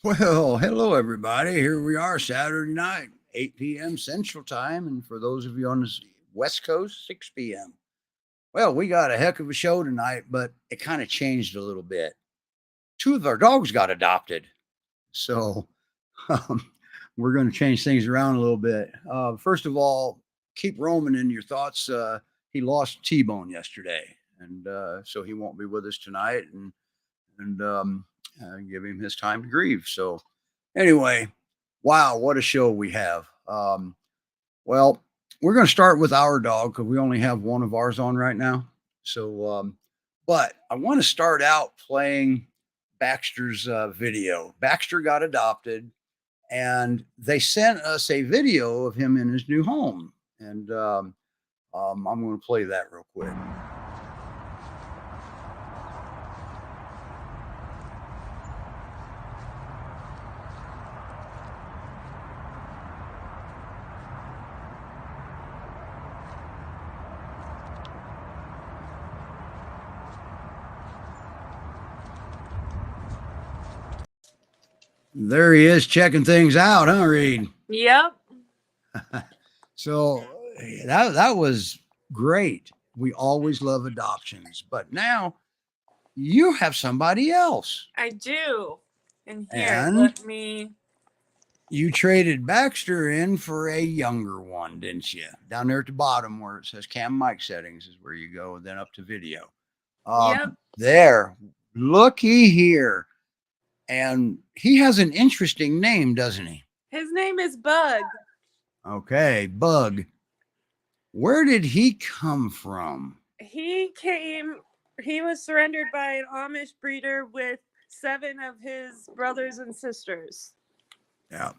Well, hello everybody. Here we are, Saturday night, 8 p.m. Central Time, and for those of you on the West Coast, 6 p.m. Well, we got a heck of a show tonight, but it kind of changed a little bit. Two of our dogs got adopted, so um, we're going to change things around a little bit. First of all, keep Roman in your thoughts. He lost T-Bone yesterday, and so he won't be with us tonight, and give him his time to grieve. So, anyway, wow, what a show we have. Well, we're going to start with our dog because we only have one of ours on right now. So, but I want to start out playing Baxter's video. Baxter got adopted, and they sent us a video of him in his new home. And I'm going to play that real quick. There he is checking things out, huh, Reed? Yep. So that was great. We always love adoptions, but now you have somebody else. I do. And here, And let me. you traded Baxter in for a younger one, didn't you? Down there at the bottom where it says cam mic settings is where you go, and then up to video. Yep. There, looky here. And he has an interesting name, doesn't he? His name is Bug. Okay, Bug. Where did he come from? He was surrendered by an Amish breeder with 7 of his brothers and sisters. Yeah.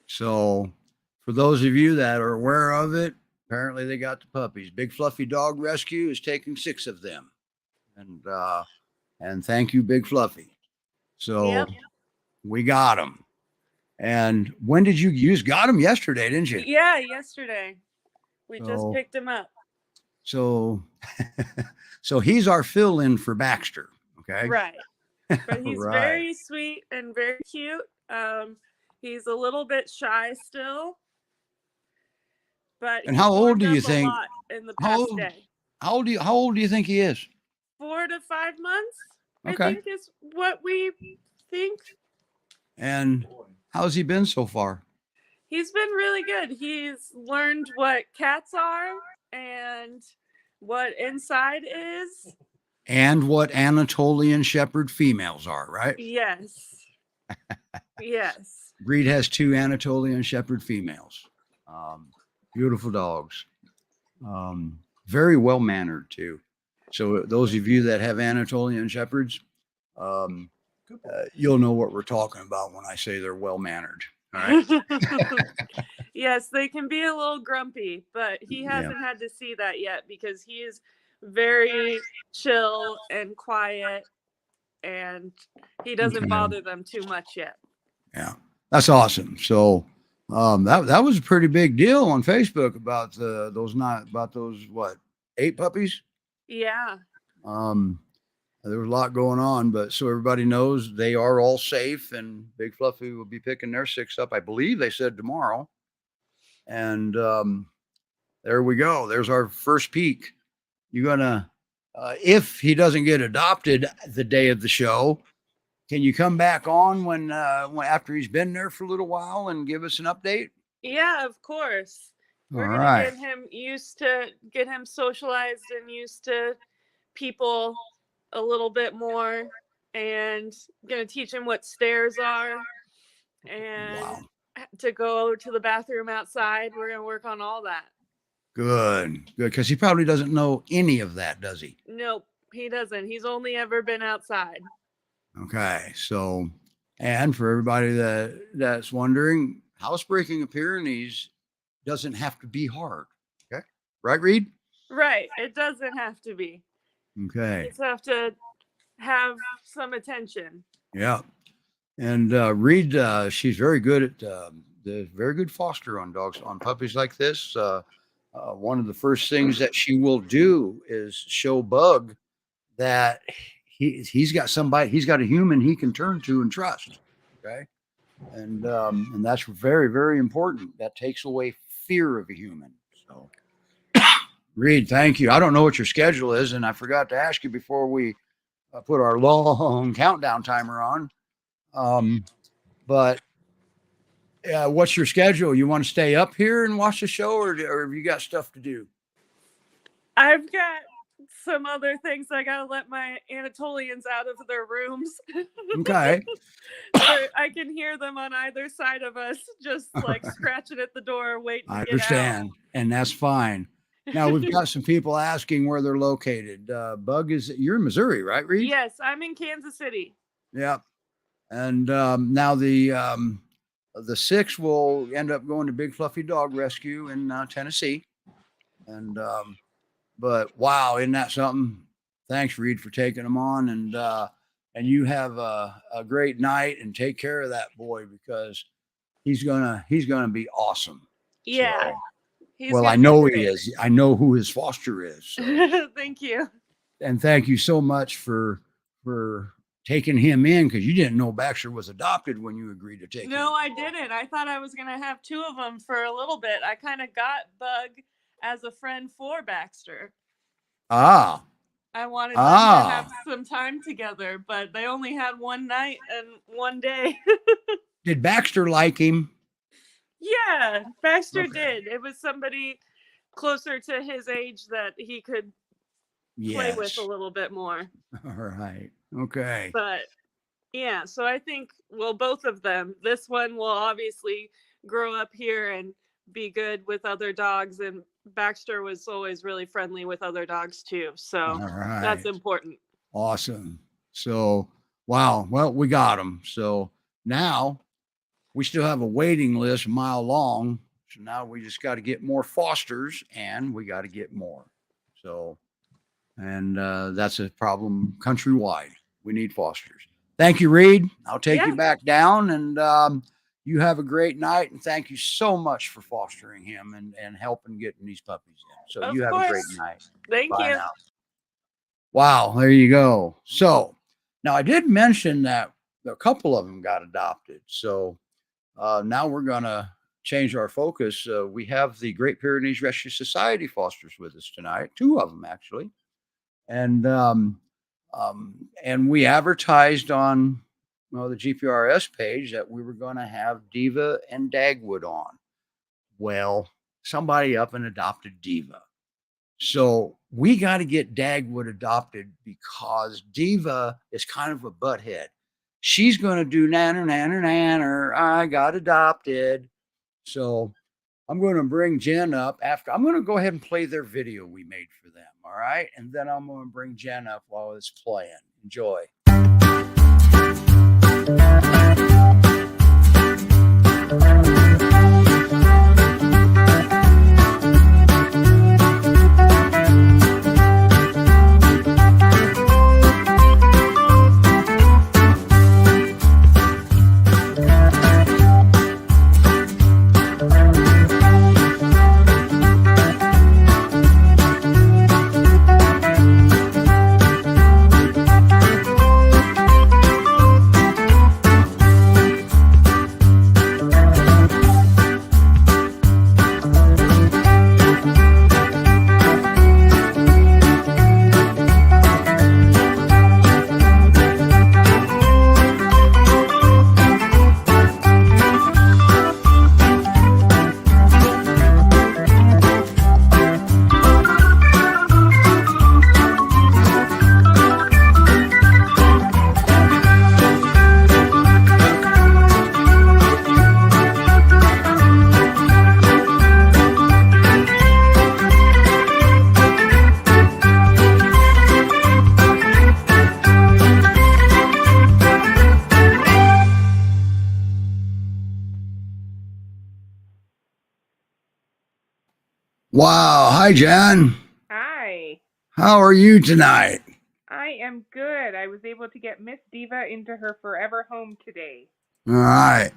So, for those of you that are aware of it, apparently they got the puppies. Big Fluffy Dog Rescue is taking 6 of them. And thank you, Big Fluffy. So, Yep. we got them. And when did you got them yesterday, didn't you? Yeah, yesterday. We just picked him up. So, so he's our fill-in for Baxter. Okay. Right. But he's Right. very sweet and very cute. He's a little bit shy still. But And how old do you warmed up a think? lot in the past day. How old do you think he is? 4 to 5 months. Okay. I think is what we think. And how's he been so far? He's been really good. He's learned what cats are and what inside is. And what Anatolian Shepherd females are, right? Yes. Yes. Reed has 2 Anatolian Shepherd females. Beautiful dogs. Very well mannered too. So those of you that have Anatolian Shepherds, you'll know what we're talking about when I say they're well mannered. All right. Yes, they can be a little grumpy, but he hasn't had to see that yet because he is very chill and quiet, and he doesn't bother them too much yet. Yeah, that's awesome. So that was a pretty big deal on Facebook about those 8 puppies. Yeah. There was a lot going on, but so everybody knows they are all safe, and Big Fluffy will be picking their 6 up. I believe they said tomorrow. And there we go. There's our first peek. You're gonna, if he doesn't get adopted the day of the show, can you come back on when after he's been there for a little while and give us an update? Yeah, of course. We're All gonna right. get him socialized and used to people a little bit more, and gonna teach him what stairs are and to go to the bathroom outside. We're gonna work on all that. Good, because he probably doesn't know any of that, does he? Nope, he doesn't. He's only ever been outside. Okay, so, and for everybody that's wondering, housebreaking a Pyrenees doesn't have to be hard. Okay, right, Reed? Right, it doesn't have to be. Okay. You just have to have some attention. Yeah. And Reed, she's very good at the very good foster on dogs, on puppies like this. One of the first things that she will do is show Bug that he's got a human he can turn to and trust. Okay. And that's very, very important. That takes away fear of a human. So, Reed, thank you. I don't know what your schedule is, and I forgot to ask you before we put our long countdown timer on. But what's your schedule? You want to stay up here and watch the show, or have you got stuff to do? I've got some other things. I gotta let my Anatolians out of their rooms. Okay. I can hear them on either side of us, just like scratching at the door, waiting I to get understand, and that's fine. Now we've got some people asking where they're located. Bug, you're in Missouri, right, Reed? Yes, I'm in Kansas City. Yep. And now the 6 will end up going to Big Fluffy Dog Rescue in Tennessee. And but wow, isn't that something? Thanks, Reed, for taking them on, and you have a great night, and take care of that boy, because he's gonna be awesome. Yeah. So, well, I know he is. I know who his foster is. So. Thank you. And thank you so much for taking him in, because you didn't know Baxter was adopted when you agreed to take him. No, I didn't. I thought I was going to have 2 of them for a little bit. I kind of got Bug as a friend for Baxter. Ah. I wanted them to have some time together, but they only had one night and one day. Did Baxter like him? Yeah, Baxter did. It was somebody closer to his age that he could play with a little bit more. All right. Okay. But yeah, so I think, well, both of them, this one will obviously grow up here and be good with other dogs, and Baxter was always really friendly with other dogs too. So that's important. Awesome. So, wow. Well, we got them. So now we still have a waiting list a mile long. So now we just got to get more fosters, and we got to get more. So, and that's a problem countrywide. We need fosters. Thank you, Reed. I'll take you back down, and you have a great night. And thank you so much for fostering him and helping getting these puppies in. So you have a great night. Thank you. Now. Wow. There you go. So now I did mention that a couple of them got adopted. So now we're going to change our focus. We have the Great Pyrenees Rescue Society fosters with us tonight, 2 of them actually. And we advertised on the GPRS page that we were going to have Diva and Dagwood on. Well, somebody up and adopted Diva. So we got to get Dagwood adopted, because Diva is kind of a butthead. She's going to do nanner, nanner, nanner. I got adopted. So I'm going to bring Jen up after. I'm going to go ahead and play their video we made for them. All right. And then I'm going to bring Jen up while it's playing. Enjoy. Wow. Hi, Jen. Hi. How are you tonight? I am good. I was able to get Miss Diva into her forever home today. All right.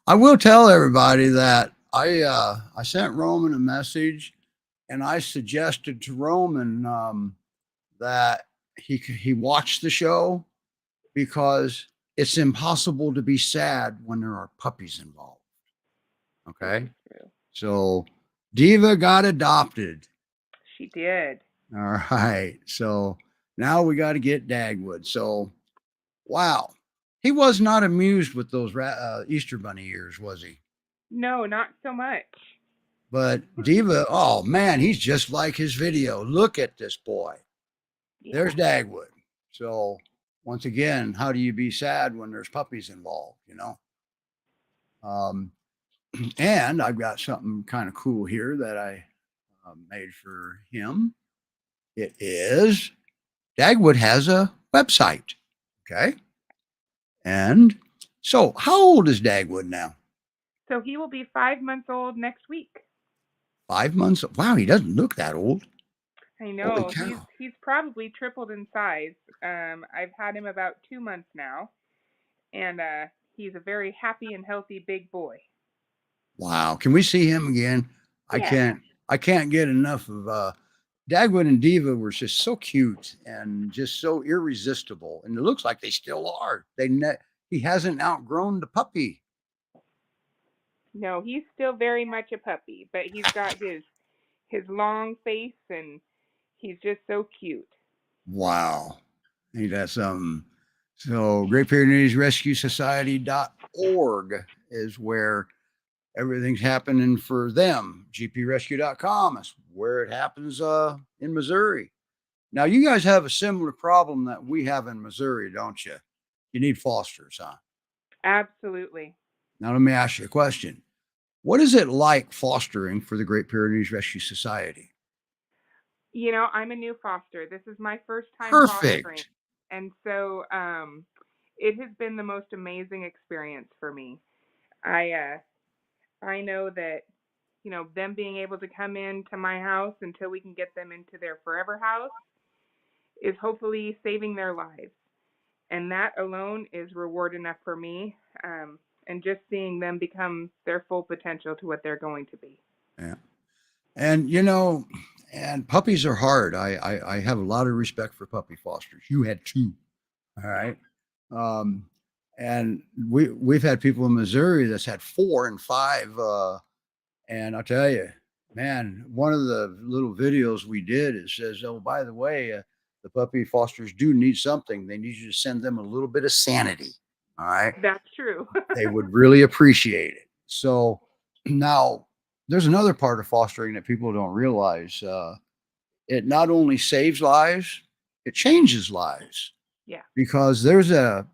I will tell everybody that I sent Roman a message, and I suggested to Roman that he watch the show, because it's impossible to be sad when there are puppies involved. This Okay. is true. So Diva got adopted. She did. All right. So now we got to get Dagwood. So, wow. He was not amused with those Easter Bunny ears, was he? No, not so much. But Diva, oh man, he's just like his video. Look at this boy. Yeah. There's Dagwood. So, once again, how do you be sad when there's puppies involved, you know? And I've got something kind of cool here that I made for him. It is Dagwood has a website. Okay. And so, how old is Dagwood now? So he will be 5 months old next week. 5 months. Wow, he doesn't look that old. I Holy know. cow. He's probably tripled in size. I've had him about 2 months now, and he's a very happy and healthy big boy. Wow. Can we see him again? Yeah. I can't get enough of Dagwood and Diva were just so cute and just so irresistible. And it looks like they still are. He hasn't outgrown the puppy. No, he's still very much a puppy, but he's got his long face, and he's just so cute. Wow. Ain't that something? So Great Pyrenees Rescue Society.org is where everything's happening for them. GPRescue.com is where it happens in Missouri. Now, you guys have a similar problem that we have in Missouri, don't you? You need fosters, huh? Absolutely. Now, let me ask you a question. What is it like fostering for the Great Pyrenees Rescue Society? You know, I'm a new foster. This is my first time fostering. Perfect. And so it has been the most amazing experience for me. I know that, you know, them being able to come into my house until we can get them into their forever house is hopefully saving their lives. And that alone is reward enough for me. And just seeing them become their full potential to what they're going to be. Yeah. And, you know, and puppies are hard. I have a lot of respect for puppy fosters. You had two. All right. Um, and we've had people in Missouri that's had 4 and 5. And I'll tell you, man, one of the little videos we did, it says, oh, by the way, the puppy fosters do need something. They need you to send them a little bit of sanity. All right. That's true. They would really appreciate it. So now there's another part of fostering that people don't realize. It not only saves lives, it changes lives. Yeah. Because there's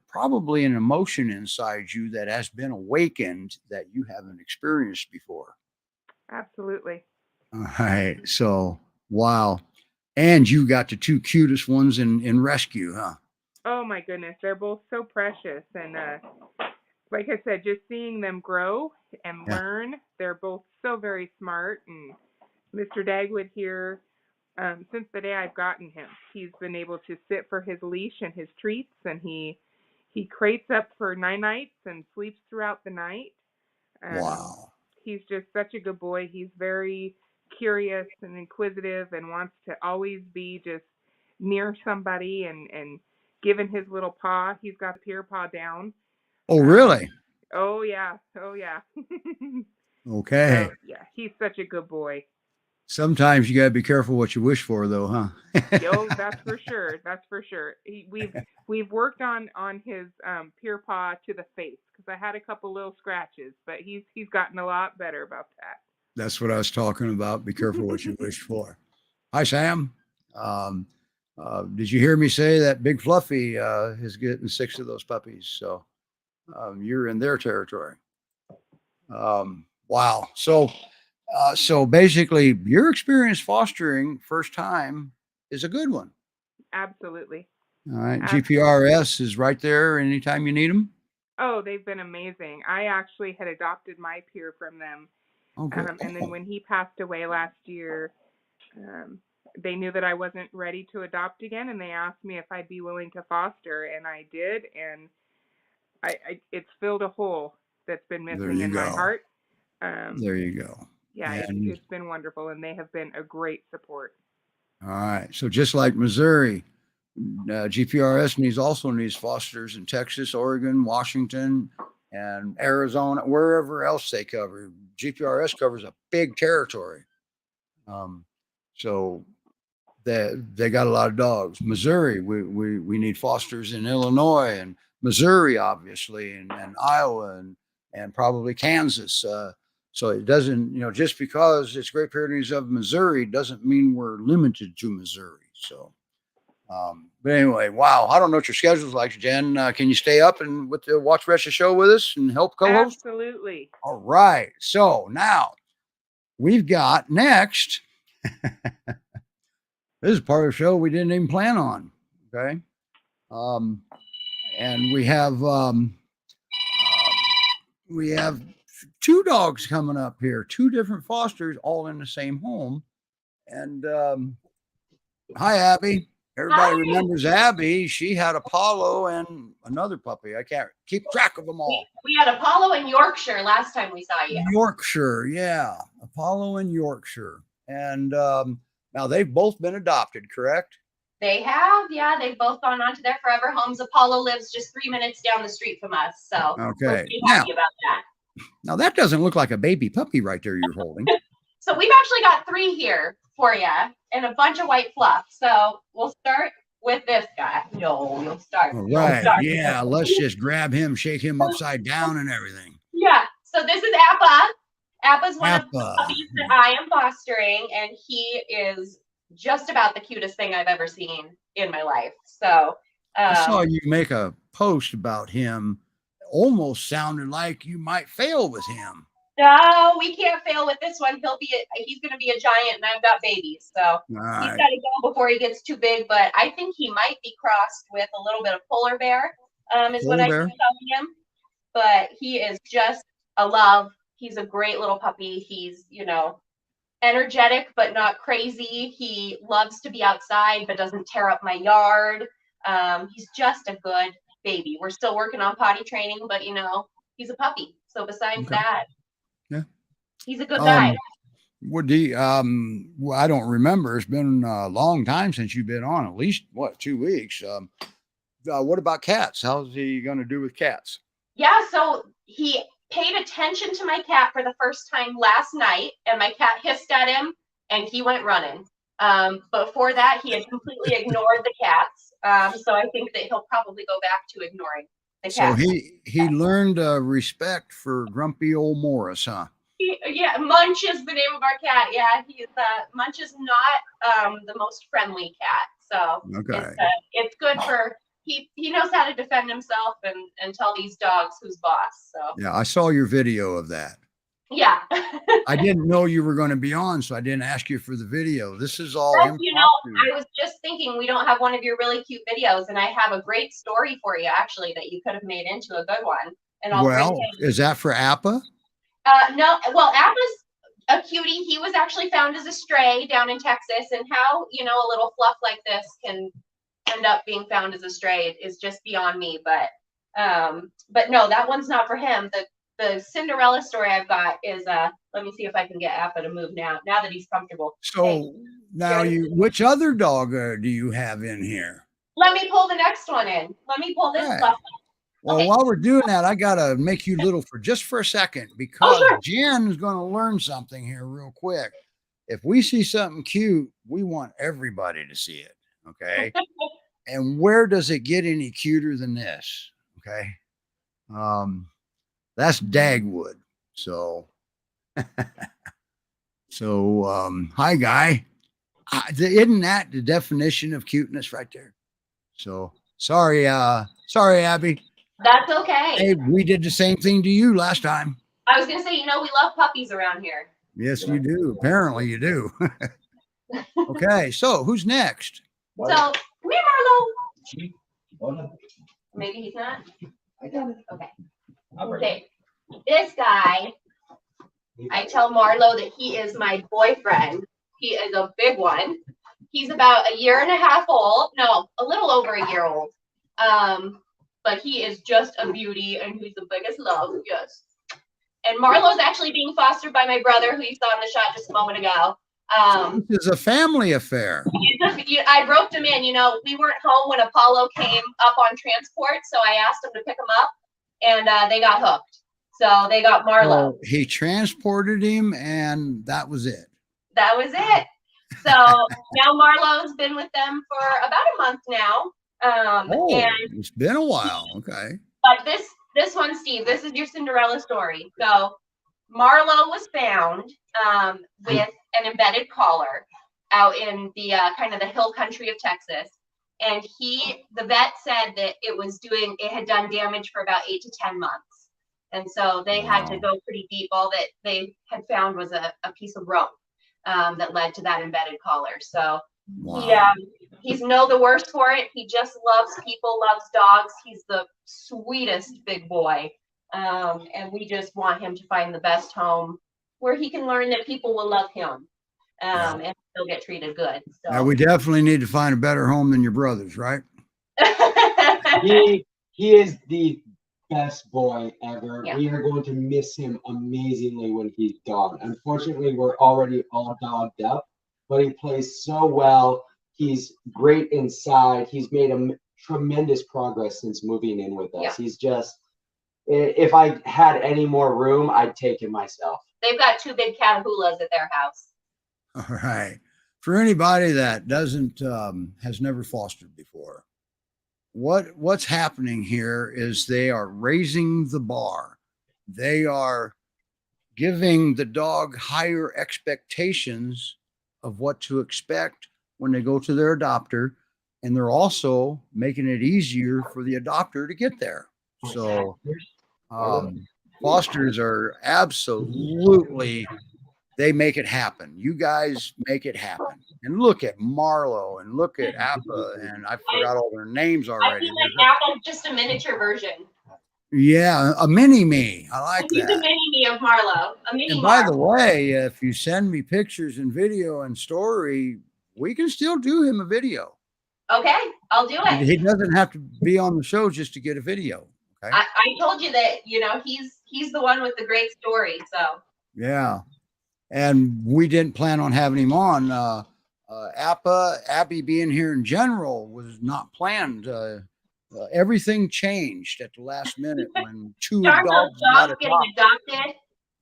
probably an emotion inside you that has been awakened that you haven't experienced before. Absolutely. All right. So, wow. And you got the 2 cutest ones in rescue, huh? Oh my goodness, they're both so precious, and like I said, just seeing them grow and learn. They're both so very smart, and Mr. Dagwood here, since the day I've gotten him, he's been able to sit for his leash and his treats, and he crates up for nights and sleeps throughout the night. Wow. He's just such a good boy. He's very curious and inquisitive and wants to always be just near somebody and giving his little paw. He's got the peer paw down. Oh, really? Oh yeah. Oh yeah. Okay. So, yeah, he's such a good boy. Sometimes you got to be careful what you wish for, though, huh? Oh, that's for sure. That's for sure. We've worked on his peer paw to the face because I had a couple little scratches, but he's gotten a lot better about that. That's what I was talking about. Be careful what you wish for. Hi, Sam. Did you hear me say that Big Fluffy is getting 6 of those puppies? So you're in their territory. Wow. So basically, your experience fostering first time is a good one. Absolutely. All right. Absolutely. GPRS is right there anytime you need them. Oh, they've been amazing. I actually had adopted my peer from them. Oh, good. And then when he passed away last year, they knew that I wasn't ready to adopt again, and they asked me if I'd be willing to foster, and I did, and it's filled a hole that's been missing in my heart. There you go. Yeah, it's been wonderful, and they have been a great support. All right. So just like Missouri, GPRS also needs fosters in Texas, Oregon, Washington, and Arizona, wherever else they cover. GPRS covers a big territory. So they got a lot of dogs. Missouri, we need fosters in Illinois and Missouri, obviously, and Iowa and probably Kansas. So it doesn't, just because it's Great Pyrenees of Missouri doesn't mean we're limited to Missouri. So, but anyway, wow. I don't know what your schedule's like, Jen. Can you stay up and watch the rest of the show with us and help co-host? Absolutely. All right. So now we've got next. This is part of the show we didn't even plan on. Okay. And we have 2 dogs coming up here, 2 different fosters, all in the same home. And hi, Abby. Everybody remembers Abby. She had Apollo and another puppy. I can't keep track of them all. We had Apollo in Yorkshire last time we saw you. Yorkshire, yeah. Apollo and Yorkshire. And now they've both been adopted, correct? They have, yeah. They've both gone on to their forever homes. Apollo lives just 3 minutes down the street from us. So okay. We're pretty happy about that. Now that doesn't look like a baby puppy right there you're holding. So we've actually got 3 here for you and a bunch of white fluff. So we'll start with this guy. No, you'll start. All right. Yeah, let's just grab him, shake him upside down and everything. Yeah. So this is Appa. Appa's one of the puppies that I am fostering, and he is just about the cutest thing I've ever seen in my life. So I saw you make a post about him. Almost sounded like you might fail with him. No, we can't fail with this one. He's going to be a giant, and I've got babies, so he's got to go before he gets too big. But I think he might be crossed with a little bit of polar bear, is what I keep telling him. But he is just a love. He's a great little puppy. He's, energetic but not crazy. He loves to be outside but doesn't tear up my yard. He's just a good baby. We're still working on potty training, but he's a puppy. So besides that, yeah, he's a good guy. What do you, I don't remember. It's been a long time since you've been on. At least 2 weeks. What about cats? How's he going to do with cats? Yeah, so he paid attention to my cat for the first time last night, and my cat hissed at him, and he went running. Before that, he had completely ignored the cats. So I think that he'll probably go back to ignoring the cats. So he learned respect for grumpy old Morris, huh? Yeah, Munch is the name of our cat. Yeah, Munch is not the most friendly cat. So it's good for he knows how to defend himself and tell these dogs who's boss. So yeah, I saw your video of that. Yeah. I didn't know you were going to be on, so I didn't ask you for the video. This is all I was just thinking we don't have one of your really cute videos, and I have a great story for you actually that you could have made into a good one. And is that for Appa? No, well, Appa's a cutie. He was actually found as a stray down in Texas, and how a little fluff like this can end up being found as a stray is just beyond me. But no, that one's not for him. The Cinderella story I've got is let me see if I can get Appa to move now that he's comfortable. So now which other dog do you have in here? Let me pull the next one in. Let me pull this fluff. Well, while we're doing that, I got to make you little for just for a second, because Jen is going to learn something here real quick. If we see something cute, we want everybody to see it. Okay. And where does it get any cuter than this? Okay. That's Dagwood. So, hi, guy. Isn't that the definition of cuteness right there? So sorry, Abby. That's okay. Hey, we did the same thing to you last time. I was gonna say, we love puppies around here. Yes, you do. Apparently you do. Okay, so who's next? So come here, Marlo. Maybe he's not. I got it. Okay. This guy, I tell Marlo that he is my boyfriend. He is a big one. He's about 1.5 years old. No, a little over a year old. But he is just a beauty, and he's the biggest love. Yes. And Marlo's actually being fostered by my brother, who you saw in the shot just a moment ago. This is a family affair. I roped him in. We weren't home when Apollo came up on transport, so I asked him to pick him up, and they got hooked. So they got Marlo. So he transported him, and that was it. That was it. So now Marlo's been with them for about a month now. And it's been a while. Okay. But this one, Steve, this is your Cinderella story. So Marlo was found with an embedded collar out in the kind of the hill country of Texas. And the vet said that it had done damage for about 8 to 10 months. And so they had to go pretty deep. All that they had found was a piece of rope that led to that embedded collar. So he's no the worse for it. He just loves people, loves dogs. He's the sweetest big boy. And we just want him to find the best home where he can learn that people will love him and he'll get treated good. So. Now we definitely need to find a better home than your brother's, right? He is the best boy ever. Yeah. We are going to miss him amazingly when he's gone. Unfortunately, we're already all dogged up, but he plays so well. He's great inside. He's made a tremendous progress since moving in with us. Yeah. He's just, if I had any more room, I'd take him myself. They've got 2 big Catahoulas at their house. All right. For anybody that doesn't, has never fostered before, what's happening here is they are raising the bar. They are giving the dog higher expectations of what to expect when they go to their adopter. And they're also making it easier for the adopter to get there. So fosters are absolutely, they make it happen. You guys make it happen. And look at Marlo and look at Appa, and I forgot all their names already. I feel like Appa's just a miniature version. Yeah, a mini me. I like that. He's a mini me of Marlo. A mini. And by the way, if you send me pictures and video and story, we can still do him a video. Okay, I'll do it. He doesn't have to be on the show just to get a video. Okay. I told you that, he's the one with the great story. So yeah. And we didn't plan on having him on. Abby being here in general was not planned. Everything changed at the last minute when 2 dogs got adopted.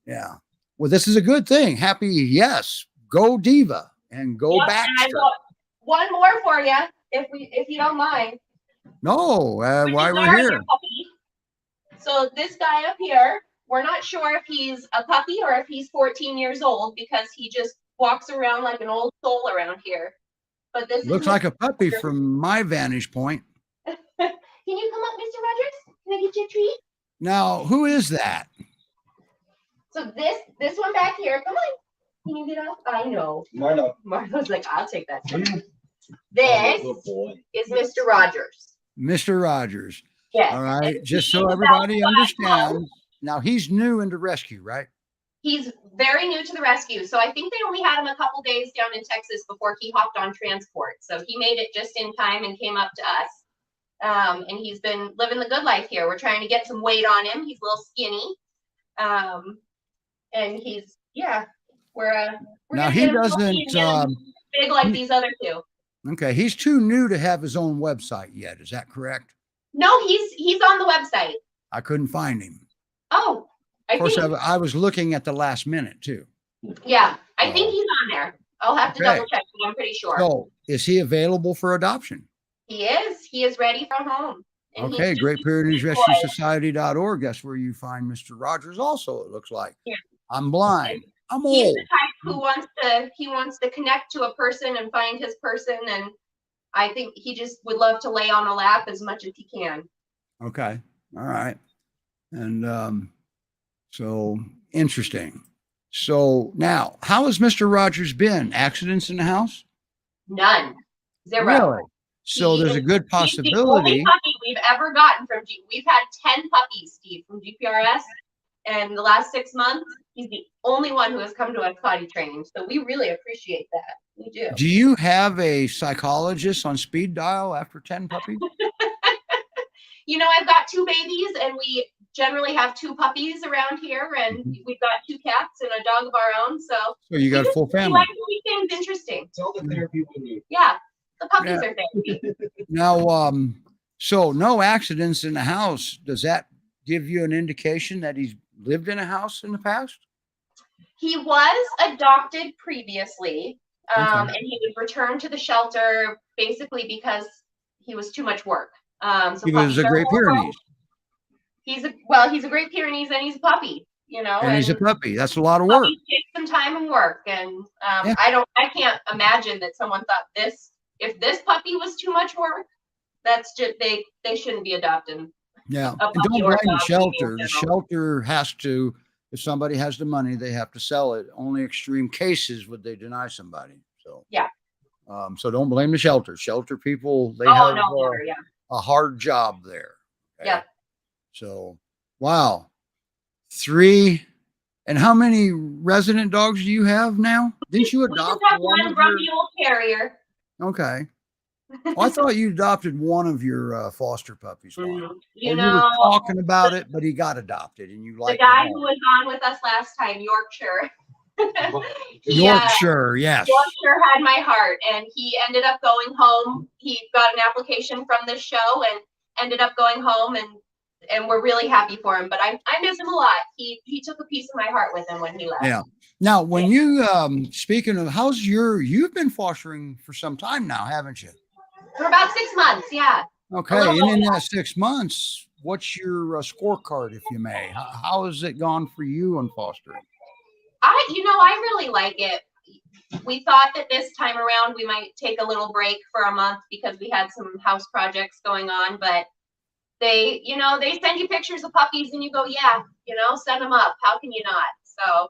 Yeah. Well, this is a good thing. Happy, yes. Go Diva and go Baxter. And I got one more for you, if you don't mind. No, why we're here. So this guy up here, we're not sure if he's a puppy or if he's 14 years old because he just walks around like an old soul around here. But this looks like a puppy from my vantage point. Can you come up, Mr. Rogers? Can I get you a treat? Now, who is that? So this one back here, come on. Can you get up? I know. Marlo's like, I'll take that. This is Mr. Rogers. Mr. Rogers. Yes. All right. Just so everybody understands. Now, he's new into rescue, right? He's very new to the rescue. So I think they only had him a couple days down in Texas before he hopped on transport. So he made it just in time and came up to us. And he's been living the good life here. We're trying to get some weight on him. He's a little skinny. And he's, we're now he doesn't big like these other 2. Okay. He's too new to have his own website yet. Is that correct? No, he's on the website. I couldn't find him. Oh, of course, I was looking at the last minute too. Yeah, I think he's on there. I'll have to double check, but I'm pretty sure. So, is he available for adoption? He is. He is ready for home. And okay, Great Pyrenees Rescue Society.org. That's where you find Mr. Rogers also, it looks like. Yeah. I'm blind. I'm old. He's the type who wants to connect to a person and find his person. And I think he just would love to lay on a lap as much as he can. Okay. All right. And so interesting. So now, how has Mr. Rogers been? Accidents in the house? None. 0. Really? So there's a good possibility. He's the only puppy we've ever gotten from we've had 10 puppies, Steve, from GPRS. And the last 6 months, he's the only one who has come to us potty training. So we really appreciate that. We do. Do you have a psychologist on speed dial after 10 puppies? I've got 2 babies, and we generally have 2 puppies around here, and we've got 2 cats and a dog of our own. So you got a full we family. like to keep things interesting. It's all the therapy we need. Yeah, the puppies are therapy. Now, so no accidents in the house. Does that give you an indication that he's lived in a house in the past? He was adopted previously, Okay. and he was returned to the shelter basically because he was too much work. So He was a Great Pyrenees. He's a Great Pyrenees, and he's a puppy, you know. And he's a puppy. That's a lot of work. Puppies take some time and work, and Yeah. I can't imagine that someone thought if this puppy was too much work, that's just they shouldn't be adopting. Yeah. A And don't puppy or blame a the dog shelter. in The general. shelter has to, if somebody has the money, they have to sell it. Only extreme cases would they deny somebody. So Yeah. So don't blame the shelter. Shelter people, they Oh have no, never, yeah. a hard job there. Yeah. So wow. 3. And how many resident dogs do you have now? Didn't you We just adopt have one one of grumpy your... old terrier. Okay. Well, I thought you adopted one of your foster puppies. Juan. You Or know, you were talking about it, but he got adopted, and you the like guy who was on with us last time, Yorkshire. Yorkshire, yes. Yorkshire had my heart, and he ended up going home. He got an application from this show and ended up going home, and we're really happy for him. But I miss him a lot. He took a piece of my heart with him when he left. Yeah. Now, when you speaking of, you've been fostering for some time now, haven't you? For about 6 months, yeah. Okay, and in that 6 months, what's your scorecard, if you may? How has it gone for you on fostering? I really like it. We thought that this time around we might take a little break for a month because we had some house projects going on, but they send you pictures of puppies and you go, yeah, send them up. How can you not? So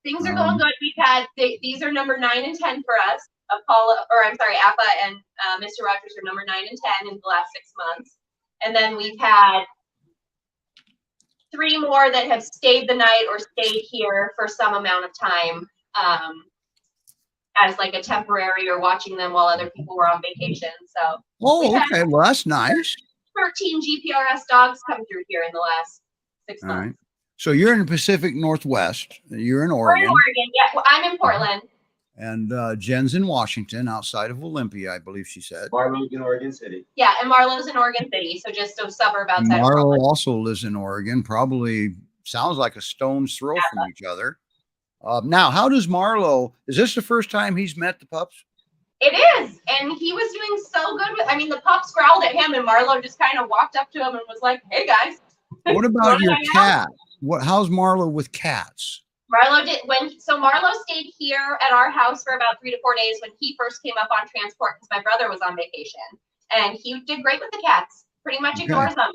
things are going good. We've had, these are number 9 and 10 for us. Appa and Mr. Rogers are number 9 and 10 in the last 6 months. And then we've had 3 more that have stayed the night or stayed here for some amount of time as like a temporary or watching them while other people were on vacation. So okay, well, that's nice. 13 GPRS dogs come through here in the last 6 months. Right. So you're in the Pacific Northwest. You're in We're Oregon. in Oregon. Yeah, well, I'm in Portland. And Jen's in Washington, outside of Olympia, I believe she said. Marlo's in Oregon City. Yeah, and Marlo's in Oregon City, so just a suburb outside of Marlo Portland. also lives in Oregon, probably sounds like a stone's throw from each other. Now, how does Marlo, is this the first time he's met the pups? It is, and he was doing so good the pups growled at him, and Marlo just kind of walked up to him and was like, "Hey guys." What about your cat? How's Marlo with cats? Marlo stayed here at our house for about 3 to 4 days when he first came up on transport because my brother was on vacation, and he did great with the cats. Pretty much ignores them.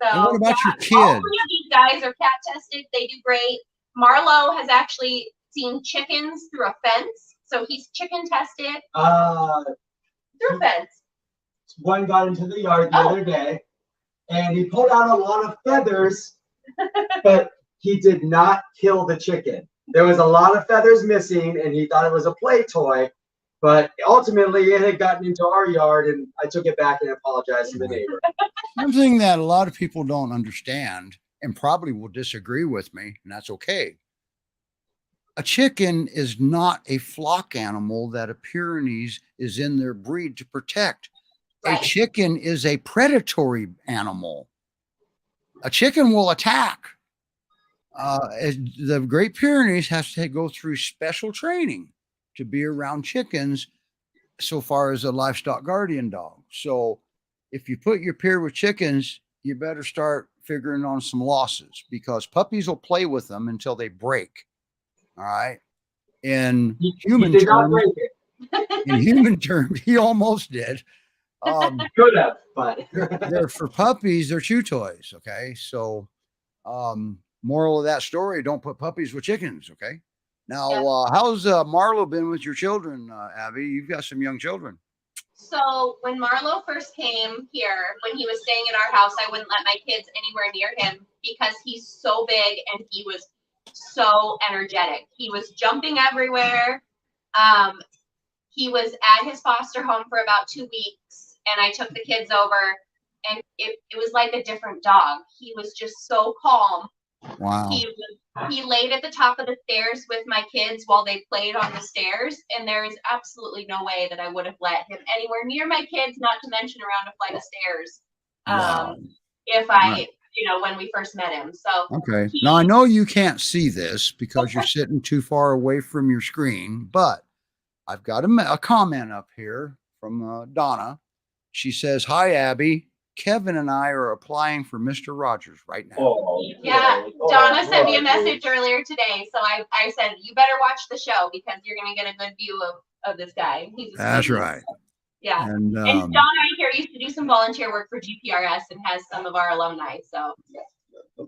So and what about your kids? All 3 of these guys are cat tested. They do great. Marlo has actually seen chickens through a fence, so he's chicken tested through a fence. One got into the yard the other day, and he pulled out a lot of feathers, but he did not kill the chicken. There was a lot of feathers missing, and he thought it was a play toy, but ultimately it had gotten into our yard, and I took it back and apologized to the neighbor. Something that a lot of people don't understand and probably will disagree with me, and that's okay. A chicken is not a flock animal that a Pyrenees is in their breed to protect. Right. A chicken is a predatory animal. A chicken will attack. The Great Pyrenees has to go through special training to be around chickens so far as a livestock guardian dog. So if you put your pair with chickens, you better start figuring on some losses because puppies will play with them until they break. All right. In human terms, he almost did. Could have, but they're for puppies, they're chew toys. Okay. So, moral of that story, don't put puppies with chickens. Okay. Now, how's Marlo been with your children, Abby? You've got some young children. So when Marlo first came here, when he was staying in our house, I wouldn't let my kids anywhere near him because he's so big and he was so energetic. He was jumping everywhere. He was at his foster home for about 2 weeks, and I took the kids over. and it was like a different dog. He was just so calm. Wow. He laid at the top of the stairs with my kids while they played on the stairs, and there is absolutely no way that I would have let him anywhere near my kids, not to mention around a flight of stairs. Wow. If I, when we first met him. So okay. Now I know you can't see this because you're sitting too far away from your screen, but I've got a comment up here from Donna. She says, "Hi, Abby. Kevin and I are applying for Mr. Rogers right now." Oh, yeah, Donna sent me a message earlier today, so I said you better watch the show because you're gonna get a good view of this guy. That's right. Yeah, and Donna, I hear, used to do some volunteer work for GPRS and has some of our alumni. So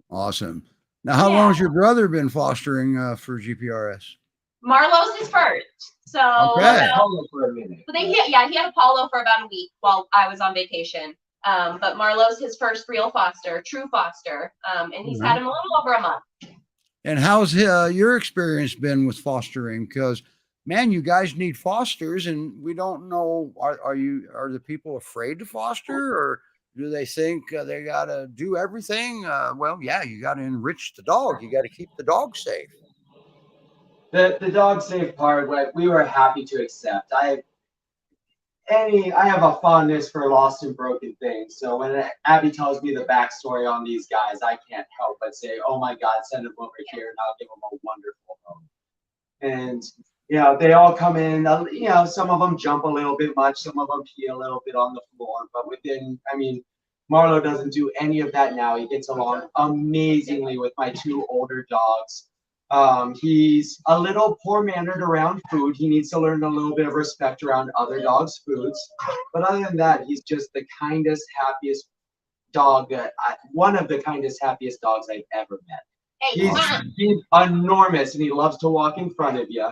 awesome. Now, how long has your brother been fostering for GPRS? Marlowe's his first. So okay. For a minute. He had Apollo for about a week while I was on vacation. But Marlowe's his first real foster, true foster, and he's had him a little over a month. And how's your experience been with fostering? Because, man, you guys need fosters, and we don't know. Are the people afraid to foster, or do they think they got to do everything? Well, yeah, you got to enrich the dog. You got to keep the dog safe. The dog safe part, we were happy to accept. I have a fondness for lost and broken things. So when Abby tells me the backstory on these guys, I can't help but say, "Oh my God, send them over here, and I'll give them a wonderful home." And they all come in. Some of them jump a little bit much, some of them pee a little bit on the floor. But Marlo doesn't do any of that now. He gets along amazingly with my two older dogs. He's a little poor-mannered around food. He needs to learn a little bit of respect around other dogs' foods. But other than that, he's just the kindest, happiest dog. One of the kindest, happiest dogs I've ever met. He's enormous, and he loves to walk in front of you.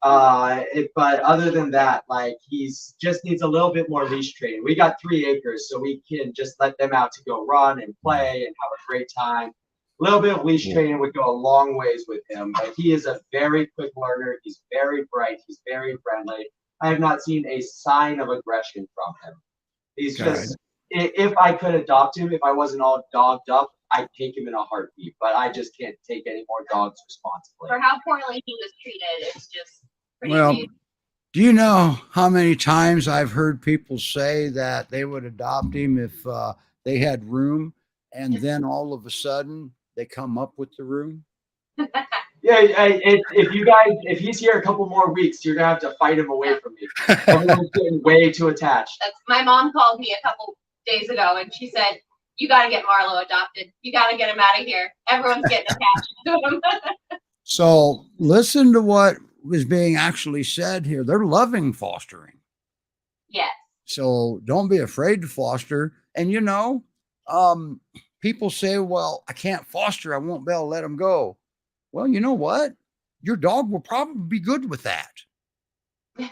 But other than that, he's just needs a little bit more leash training. We got 3 acres, so we can just let them out to go run and play and have a great time. A little bit of leash training would go a long ways with him, but he is a very quick learner. He's very bright. He's very friendly. I have not seen a sign of aggression from him. He's just, if I could adopt him, if I wasn't all dogged up, I'd take him in a heartbeat, but I just can't take any more dogs responsibly. For how poorly he was treated, it's just pretty amazing. Do you know how many times I've heard people say that they would adopt him if they had room, and then all of a sudden they come up with the room? If he's here a couple more weeks, you're gonna have to fight him away from me. Everyone's getting way too attached. My mom called me a couple days ago, and she said, "You got to get Marlo adopted. You got to get him out of here. Everyone's getting attached to him." So listen to what was being actually said here. They're loving fostering. Yes. So don't be afraid to foster. And people say, "Well, I can't foster. I won't be able to let him go." Well, you know what? Your dog will probably be good with that.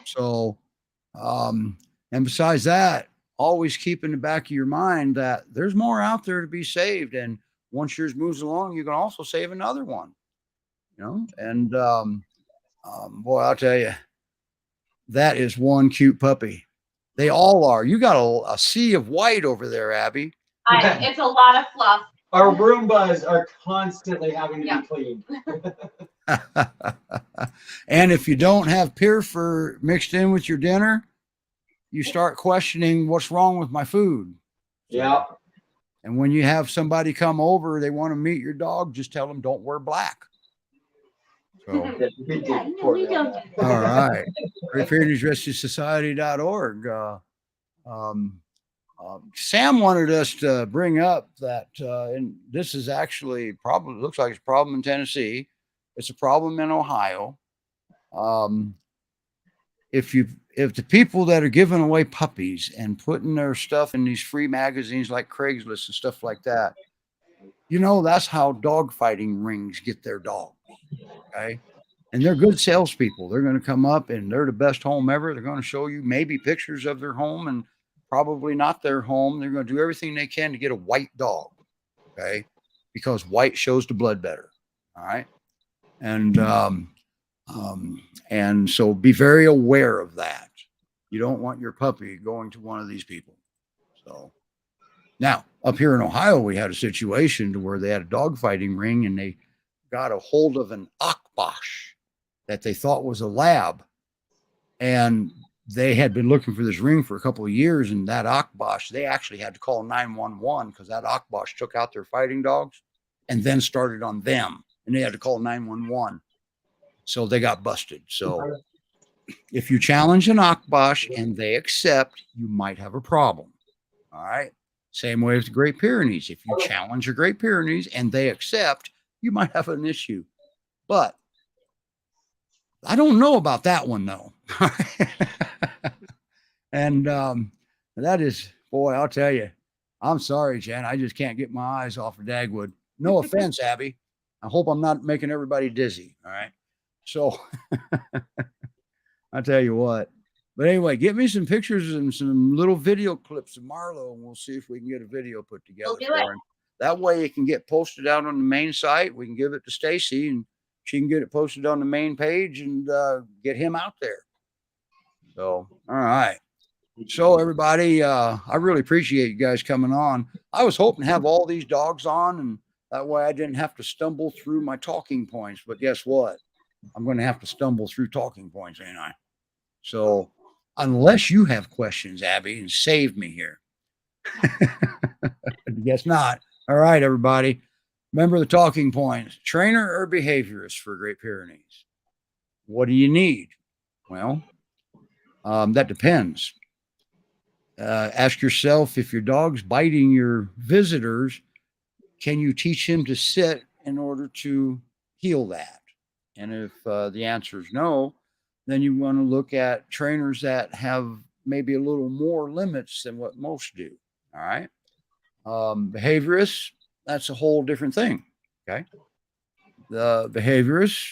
So, and besides that, always keep in the back of your mind that there's more out there to be saved. And once yours moves along, you can also save another one, and, boy, I'll tell you, that is one cute puppy. They all are. You got a sea of white over there, Abby. It's a lot of fluff. Our Roombas are constantly having to be cleaned. And if you don't have peer fur mixed in with your dinner, you start questioning what's wrong with my food. Yeah. And when you have somebody come over, they want to meet your dog, just tell them don't wear black. So, all right. Great Pyrenees Rescue Society.org. Sam wanted us to bring up that, and this is actually probably looks like it's a problem in Tennessee. It's a problem in Ohio. If the people that are giving away puppies and putting their stuff in these free magazines like Craigslist and stuff like that, that's how dog fighting rings get their dogs. Okay. And they're good salespeople. They're going to come up and they're the best home ever. They're going to show you maybe pictures of their home and probably not their home. They're going to do everything they can to get a white dog. Okay. Because white shows the blood better. All right. And so be very aware of that. You don't want your puppy going to one of these people. So, Now, up here in Ohio, we had a situation to where they had a dog fighting ring and they got a hold of an Akbash that they thought was a lab. And they had been looking for this ring for a couple of years. And that Akbash, they actually had to call 911 because that Akbash took out their fighting dogs and then started on them. And they had to call 911. So they got busted. So if you challenge an Akbash and they accept, you might have a problem. All right. Same way with the Great Pyrenees. If you challenge your Great Pyrenees and they accept, you might have an issue. But I don't know about that one, though. And that is, boy, I'll tell you, I'm sorry, Jen. I just can't get my eyes off of Dagwood. No offense, Abby. I hope I'm not making everybody dizzy. All right. So I'll tell you what. But anyway, get me some pictures and some little video clips of Marlo, and we'll see if we can get a video put together for him. That way it can get posted out on the main site. We can give it to Stacy, and she can get it posted on the main page and get him out there. So, all right. So, everybody, I really appreciate you guys coming on. I was hoping to have all these dogs on, and that way I didn't have to stumble through my talking points. But guess what? I'm going to have to stumble through talking points, ain't I? So, unless you have questions, Abby, and save me here. Guess not. All right, everybody. Remember the talking points. Trainer or behaviorist for Great Pyrenees? What do you need? Well, that depends. Ask yourself, if your dog's biting your visitors, can you teach him to sit in order to heal that? And if the answer is no, then you want to look at trainers that have maybe a little more limits than what most do. All right. Behaviorists, that's a whole different thing. Okay. The behaviorists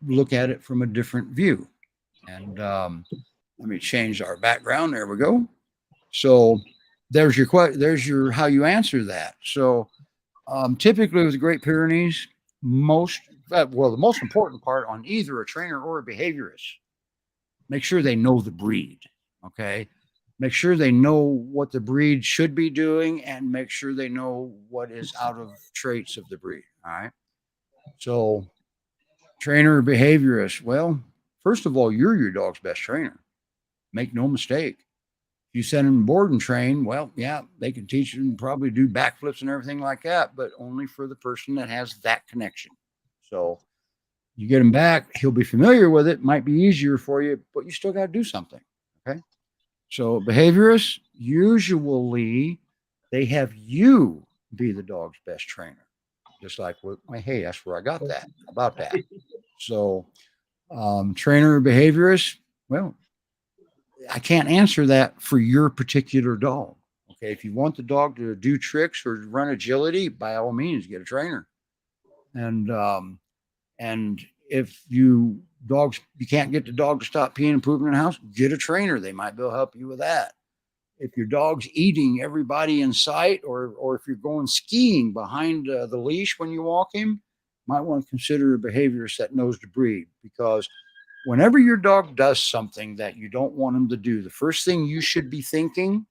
look at it from a different view. And let me change our background. There we go. So there's your how you answer that. So typically with the Great Pyrenees, the most important part on either a trainer or a behaviorist, make sure they know the breed. Okay. Make sure they know what the breed should be doing and make sure they know what is out of traits of the breed. All right. So trainer or behaviorist, well, first of all, you're your dog's best trainer. Make no mistake. If you send them board and train, well, yeah, they can teach them probably do backflips and everything like that, but only for the person that has that connection. So you get him back, he'll be familiar with it, might be easier for you, but you still got to do something. Okay. So behaviorists, usually they have you be the dog's best trainer. Just like, hey, that's where I got that about that. So trainer or behaviorist, well, I can't answer that for your particular dog. Okay. If you want the dog to do tricks or run agility, by all means, get a trainer. And if you can't get the dog to stop peeing and pooping in the house, get a trainer. They might be able to help you with that. If your dog's eating everybody in sight, or if you're going skiing behind the leash when you walk him, might want to consider a behaviorist that knows the breed, because whenever your dog does something that you don't want him to do, the first thing you should be thinking,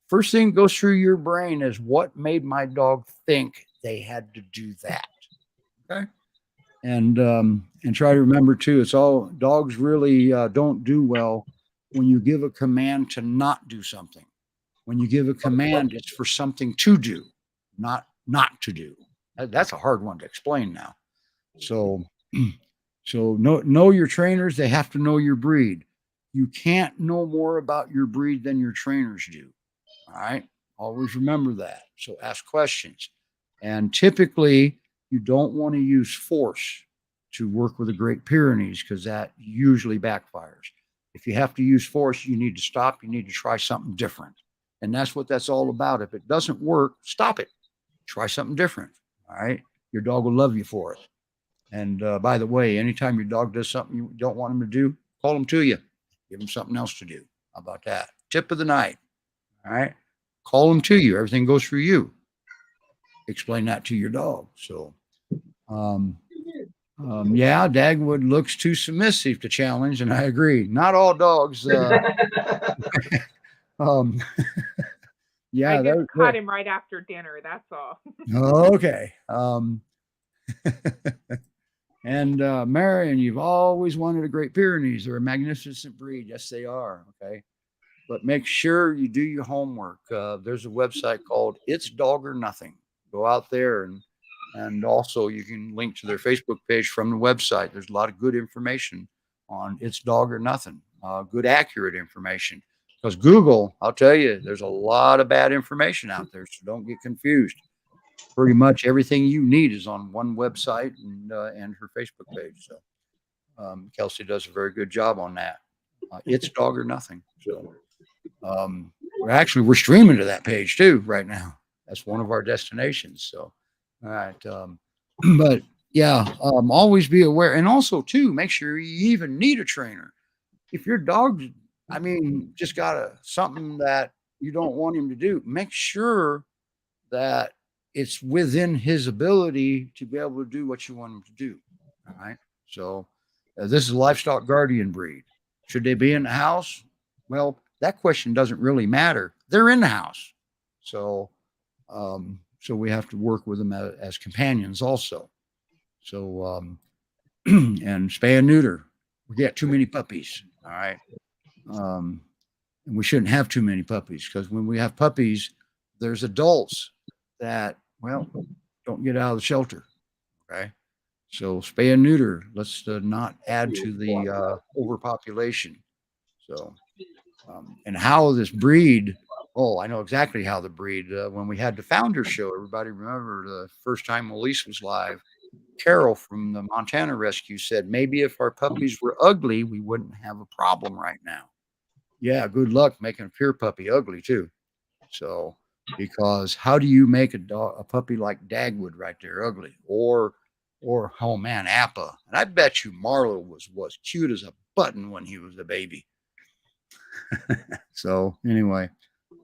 first thing goes through your brain is, what made my dog think they had to do that? Okay. And try to remember too, it's all dogs really don't do well when you give a command to not do something. When you give a command, it's for something to do, not to do. That's a hard one to explain now. So know your trainers. They have to know your breed. You can't know more about your breed than your trainers do. All right. Always remember that. So ask questions. And typically you don't want to use force to work with the Great Pyrenees, because that usually backfires. If you have to use force, you need to stop. You need to try something different. And that's what that's all about. If it doesn't work, stop it. Try something different. All right. Your dog will love you for it. And by the way, anytime your dog does something you don't want him to do, call him to you. Give him something else to do. How about that? Tip of the night. All right. Call him to you. Everything goes through you. Explain that to your dog. So, yeah, Dagwood looks too submissive to challenge, and I agree. Not all dogs. Yeah. I just caught him right after dinner. That's all. Okay. And Marion, you've always wanted a Great Pyrenees. They're a magnificent breed. Yes, they are. Okay. But make sure you do your homework. There's a website called It's Dog or Nothing. Go out there, and also you can link to their Facebook page from the website. There's a lot of good information on It's Dog or Nothing. Good, accurate information. Because Google, I'll tell you, there's a lot of bad information out there. So don't get confused. Pretty much everything you need is on one website and her Facebook page. So Kelsey does a very good job on that. It's Dog or Nothing. So we're streaming to that page too right now. That's one of our destinations. So, all right. But yeah, always be aware. And also too, make sure you even need a trainer. If your dog, just got something that you don't want him to do, make sure that it's within his ability to be able to do what you want him to do. All right. So this is a livestock guardian breed. Should they be in the house? Well, that question doesn't really matter. They're in the house. So, we have to work with them as companions also. So, and spay and neuter. We get too many puppies. All right. And we shouldn't have too many puppies, because when we have puppies, there's adults that, don't get out of the shelter. Okay. So spay and neuter. Let's not add to the overpopulation. So, and how this breed, I know exactly how the breed, when we had the Founders Show, everybody remember the first time Elise was live, Carol from the Montana Rescue said, maybe if our puppies were ugly, we wouldn't have a problem right now. Yeah, good luck making a pure puppy ugly too. So, because how do you make a puppy like Dagwood right there ugly? Or oh man, Appa. And I bet you Marlo was cute as a button when he was a baby. So anyway,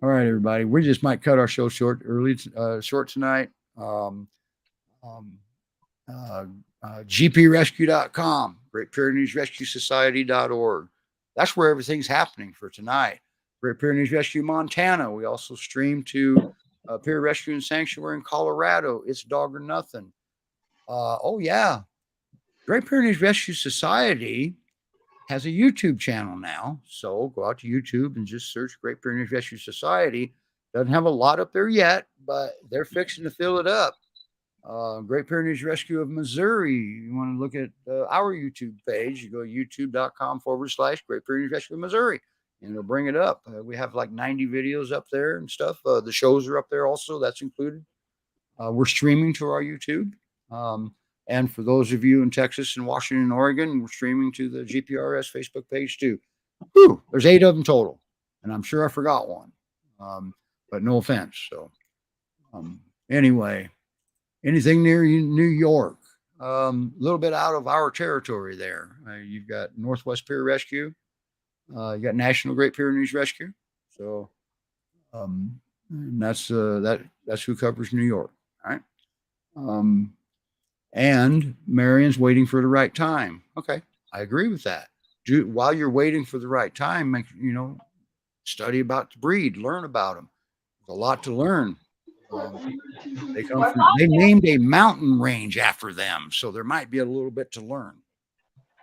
all right, everybody, we just might cut our show short tonight. GPRescue.com, Great Pyrenees Rescue Society.org. That's where everything's happening for tonight. Great Pyrenees Rescue Montana. We also stream to Peer Rescue and Sanctuary in Colorado. It's Dog or Nothing. Great Pyrenees Rescue Society has a YouTube channel now. So go out to YouTube and just search Great Pyrenees Rescue Society. Doesn't have a lot up there yet, but they're fixing to fill it up. Great Pyrenees Rescue of Missouri. You want to look at our YouTube page, you go to youtube.com/Great Pyrenees Rescue of Missouri, and it'll bring it up. We have like 90 videos up there and stuff. The shows are up there also. That's included. We're streaming to our YouTube. And for those of you in Texas and Washington and Oregon, we're streaming to the GPRS Facebook page too. Whew, there's 8 of them total. And I'm sure I forgot one. But no offense. So anyway, anything near New York, a little bit out of our territory there. You've got Northwest Peer Rescue. You got National Great Pyrenees Rescue. So and that's who covers New York. All right. And Marion's waiting for the right time. Okay, I agree with that. While you're waiting for the right time, study about the breed, learn about them. There's a lot to learn. They named a mountain range after them, so there might be a little bit to learn.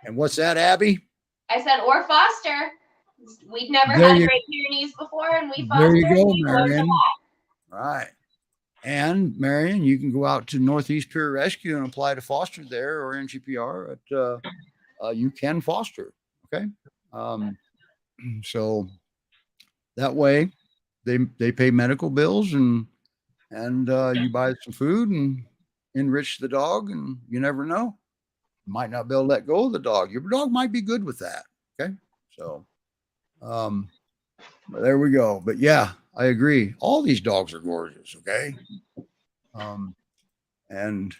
And what's that, Abby? I said, or foster. We'd never had a Great Pyrenees before, and we fostered. There you go, Marion. Right. And Marion, you can go out to Northeast Peer Rescue and apply to foster there, or in GPR. You can foster. Okay. So that way, they pay medical bills and you buy some food and enrich the dog, and you never know. You might not be able to let go of the dog. Your dog might be good with that. Okay. So, there we go. But yeah, I agree. All these dogs are gorgeous. Okay. And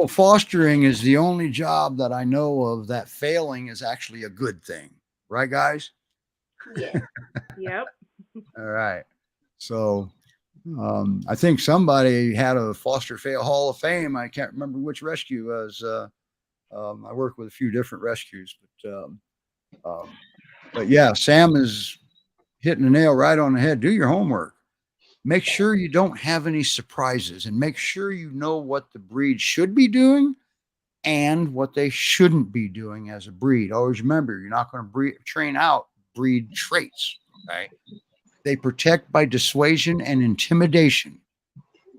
fostering is the only job that I know of that failing is actually a good thing. Right, guys? Yeah. Yep. All right. So, I think somebody had a foster fail Hall of Fame. I can't remember which rescue was. I work with a few different rescues, but yeah, Sam is hitting the nail right on the head. Do your homework. make sure you don't have any surprises, and make sure you know what the breed should be doing and what they shouldn't be doing as a breed. Always remember, you're not going to train out breed traits. Okay. They protect by dissuasion and intimidation.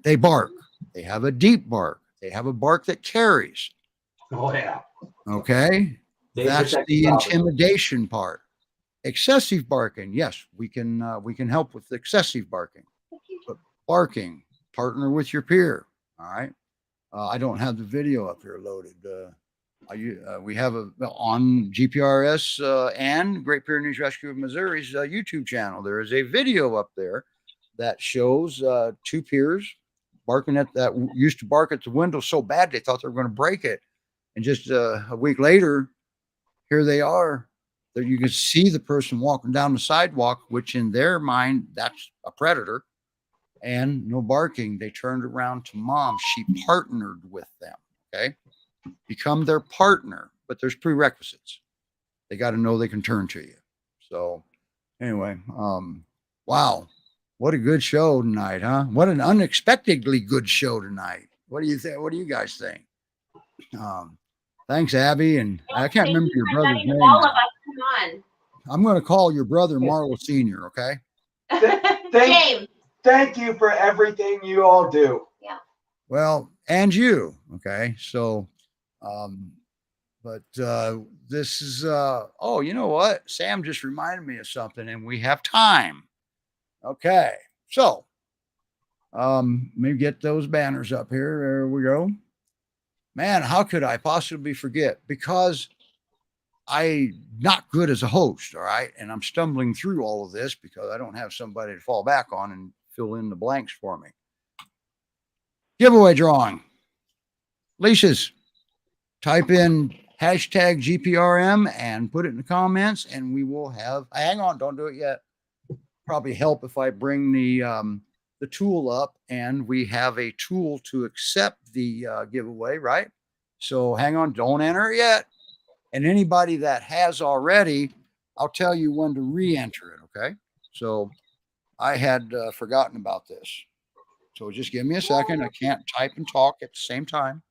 They bark. They have a deep bark. They have a bark that carries. Oh yeah. Okay. That's protect the property. intimidation part. Excessive barking. Yes, we can help with excessive barking. But barking, partner with your peer. All right. I don't have the video up here loaded. We have on GPRS and Great Pyrenees Rescue of Missouri's YouTube channel. There is a video up there that shows two peers barking at that used to bark at the window so bad they thought they were going to break it, and just a week later, here they are. There you can see the person walking down the sidewalk, which in their mind that's a predator. And no barking. They turned around to mom. She partnered with them. Okay. Become their partner, but there's prerequisites. They got to know they can turn to you. So anyway, wow. What a good show tonight, huh? What an unexpectedly good show tonight. What do you think? What do you guys think? Thanks, Abby. And I can't remember your brother's name. All of us, come on. I'm going to call your brother Marlo Sr., okay? James. Thank you for everything you all do. Yeah. Well, and you, okay? So, this is, oh, you know what? Sam just reminded me of something, and we have time. Okay. So, maybe get those banners up here. There we go. Man, how could I possibly forget? Because I'm not good as a host, all right? And I'm stumbling through all of this because I don't have somebody to fall back on and fill in the blanks for me. Giveaway drawing. Leashes. Type in hashtag GPRM and put it in the comments, and we will have, hang on, don't do it yet. Probably help if I bring the tool up, and we have a tool to accept the giveaway, right? So hang on, don't enter it yet. And anybody that has already, I'll tell you when to re-enter it, okay? So I had forgotten about this. So just give me a second. I can't type and talk at the same time.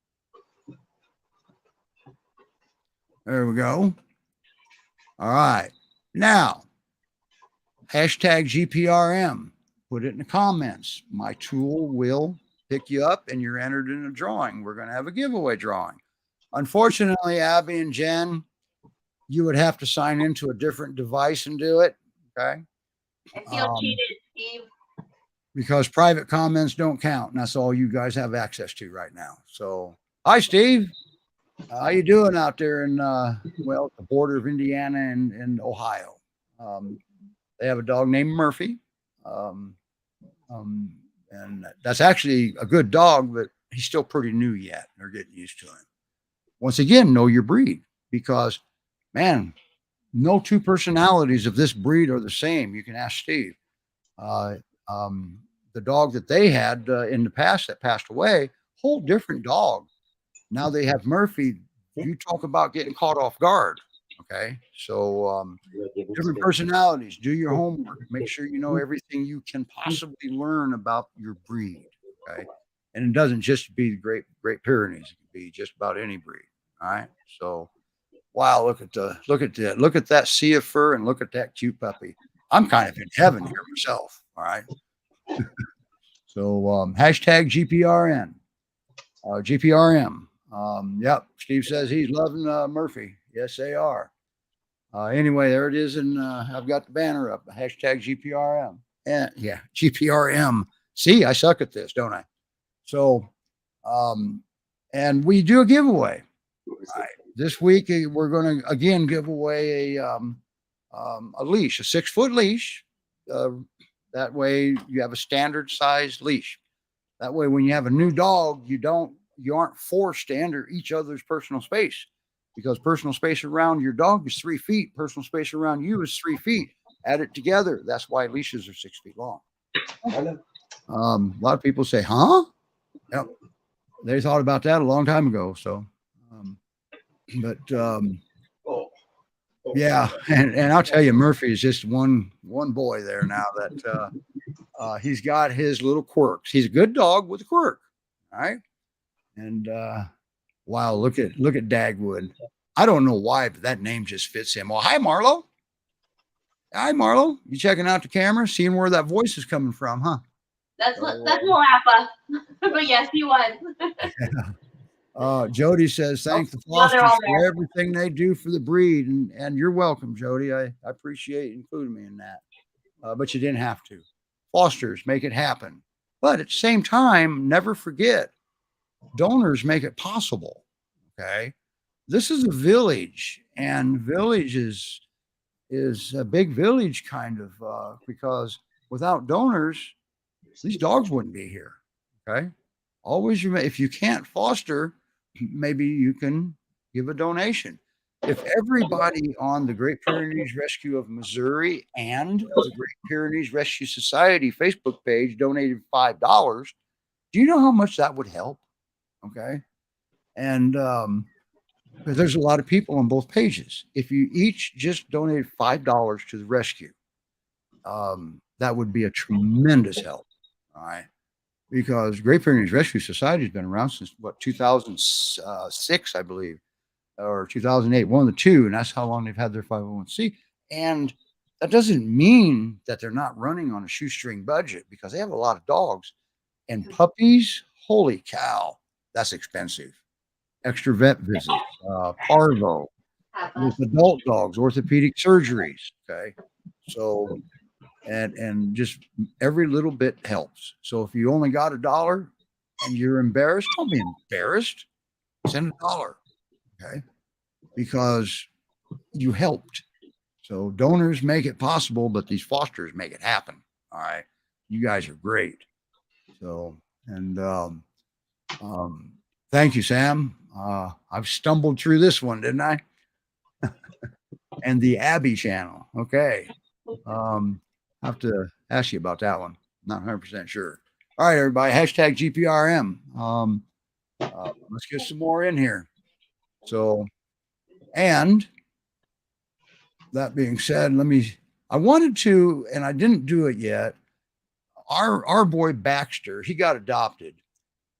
There we go. All right. Now, hashtag GPRM. Put it in the comments. My tool will pick you up and you're entered in a drawing. We're going to have a giveaway drawing. Unfortunately, Abby and Jen, you would have to sign into a different device and do it. Okay. I feel cheated, Steve. Because private comments don't count. And that's all you guys have access to right now. So, hi, Steve. How you doing out there in, well, the border of Indiana and Ohio? They have a dog named Murphy. And that's actually a good dog, but he's still pretty new yet. They're getting used to him. Once again, know your breed, because, man, no two personalities of this breed are the same. You can ask Steve. The dog that they had in the past that passed away, whole different dog. Now they have Murphy. You talk about getting caught off guard. Okay. So different personalities. Do your homework. Make sure you know everything you can possibly learn about your breed. Okay. And it doesn't just be the Great Pyrenees. It can be just about any breed. All right. So wow, look at that sea of fur, and look at that cute puppy. I'm kind of in heaven here myself. All right. So hashtag GPRN. GPRM. Yep. Steve says he's loving Murphy. Yes, they are. Anyway, there it is. And I've got the banner up. Hashtag GPRM. And yeah, GPRM. See, I suck at this, don't I? So, and we do a giveaway. Right. This week, we're going to again give away a leash, a 6-foot leash. That way you have a standard sized leash. That way, when you have a new dog, you aren't forced to enter each other's personal space, because personal space around your dog is 3 feet. Personal space around you is 3 feet. Add it together. That's why leashes are 6 feet long. A lot of people say, huh? Yep. They thought about that a long time ago. So, yeah. And I'll tell you, Murphy is just one boy there now that, he's got his little quirks. He's a good dog with a quirk. All right. And wow, look at Dagwood. I don't know why, but that name just fits him. Well, hi, Marlo. Hi, Marlo. You checking out the camera, seeing where that voice is coming from, huh? That's Malappa. But yes, he was. Jody says, thank the Fosters for everything they do for the breed. And you're welcome, Jody. I appreciate you including me in that. But you didn't have to. Fosters make it happen. But at the same time, never forget, donors make it possible. Okay. This is a village, and village is a big village kind of, because without donors, these dogs wouldn't be here. Okay. Always, if you can't foster, maybe you can give a donation. If everybody on the Great Pyrenees Rescue of Missouri and the Great Pyrenees Rescue Society Facebook page donated $5, do you know how much that would help? Okay. And because there's a lot of people on both pages. If you each just donated $5 to the rescue, that would be a tremendous help. All right. Because Great Pyrenees Rescue Society has been around since 2006, I believe, or 2008, one of the two, and that's how long they've had their 501c. And that doesn't mean that they're not running on a shoestring budget, because they have a lot of dogs and puppies. Holy cow, that's expensive. Extra vet visits, parvo, with adult dogs, orthopedic surgeries. Okay, so. And just every little bit helps. So if you only got $1 and you're embarrassed, don't be embarrassed. Send $1, okay? Because you helped. So donors make it possible, but these fosters make it happen. All right, you guys are great. So and thank you, Sam. I've stumbled through this one, didn't I? And the Abby channel. Okay. I have to ask you about that one. Not 100% sure. All right, everybody. Hashtag GPRM. Let's get some more in here. So, and that being said, I wanted to, and I didn't do it yet. Our boy Baxter, he got adopted,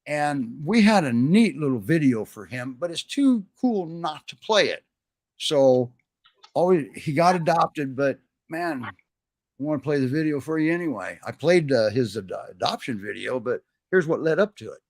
and we had a neat little video for him, but it's too cool not to play it. So he got adopted, but man, I want to play the video for you anyway. I played his adoption video, but here's what led up to it.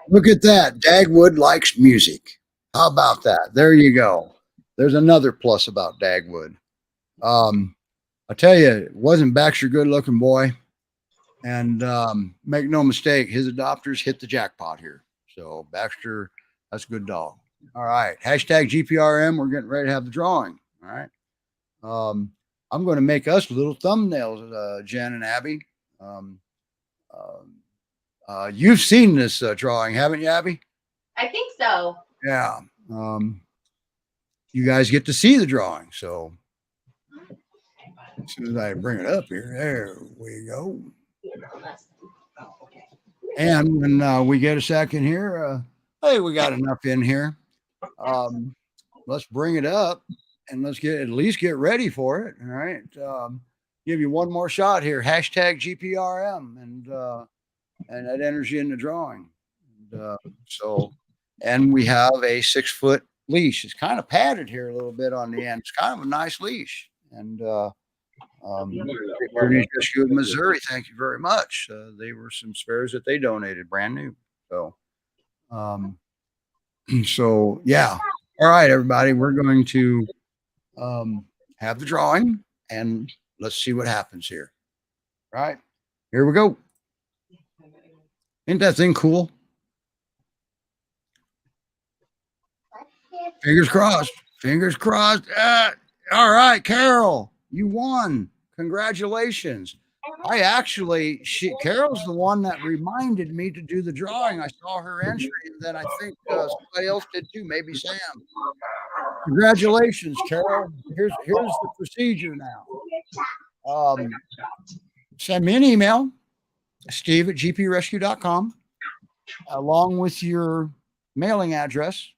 Look at that. Dagwood likes music. How about that? There you go. There's another plus about Dagwood. I tell you, wasn't Baxter a good looking boy? And make no mistake, his adopters hit the jackpot here. So Baxter, that's a good dog. All right. Hashtag GPRM. We're getting ready to have the drawing. All right. I'm going to make us little thumbnails, Jen and Abby. You've seen this drawing, haven't you, Abby? I think so. Yeah. You guys get to see the drawing. So as soon as I bring it up here, there we go. And when we get a second here, Hey, we got enough in here. Let's bring it up and let's at least get ready for it. All right. Give you one more shot here. Hashtag GPRM and that enters you in the drawing. And we have a 6-foot leash. It's kind of padded here a little bit on the end. It's kind of a nice leash. And Great Pyrenees Rescue of Missouri, thank you very much. They were some spares that they donated, brand new. So yeah. All right, everybody, we're going to have the drawing and let's see what happens here. All right, here we go. Ain't that thing cool? Fingers crossed. Fingers crossed. All right, Carol, you won. Congratulations. Carol's the one that reminded me to do the drawing. I saw her entry, and then I think somebody else did too, maybe Sam. Congratulations, Carol. Here's the procedure now. Send me an email, steve@gprescue.com, along with your mailing address,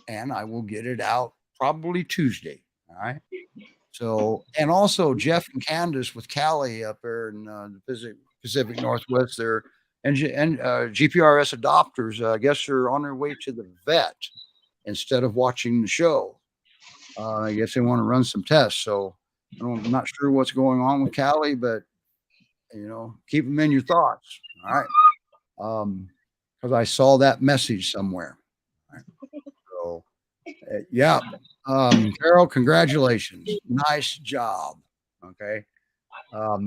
and I will get it out probably Tuesday. All right. So, and also Jeff and Candace with Callie up there in the Pacific Northwest there, and GPRS adopters, I guess they're on their way to the vet instead of watching the show. I guess they want to run some tests. So I'm not sure what's going on with Callie, but keep them in your thoughts. All right. Because I saw that message somewhere. All right. So yeah. Carol, congratulations. Nice job. Okay. I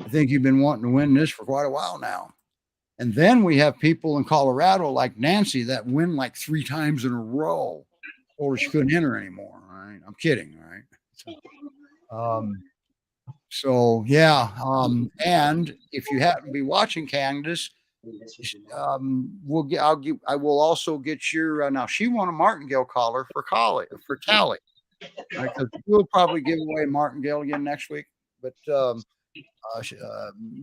think you've been wanting to win this for quite a while now. And then we have people in Colorado like Nancy that win like 3 times in a row, or she couldn't enter anymore. All right. I'm kidding. All right. So yeah. And if you happen to be watching Candace, I will also get your now she won a martingale collar for Callie, right? We'll probably give away a martingale again next week, but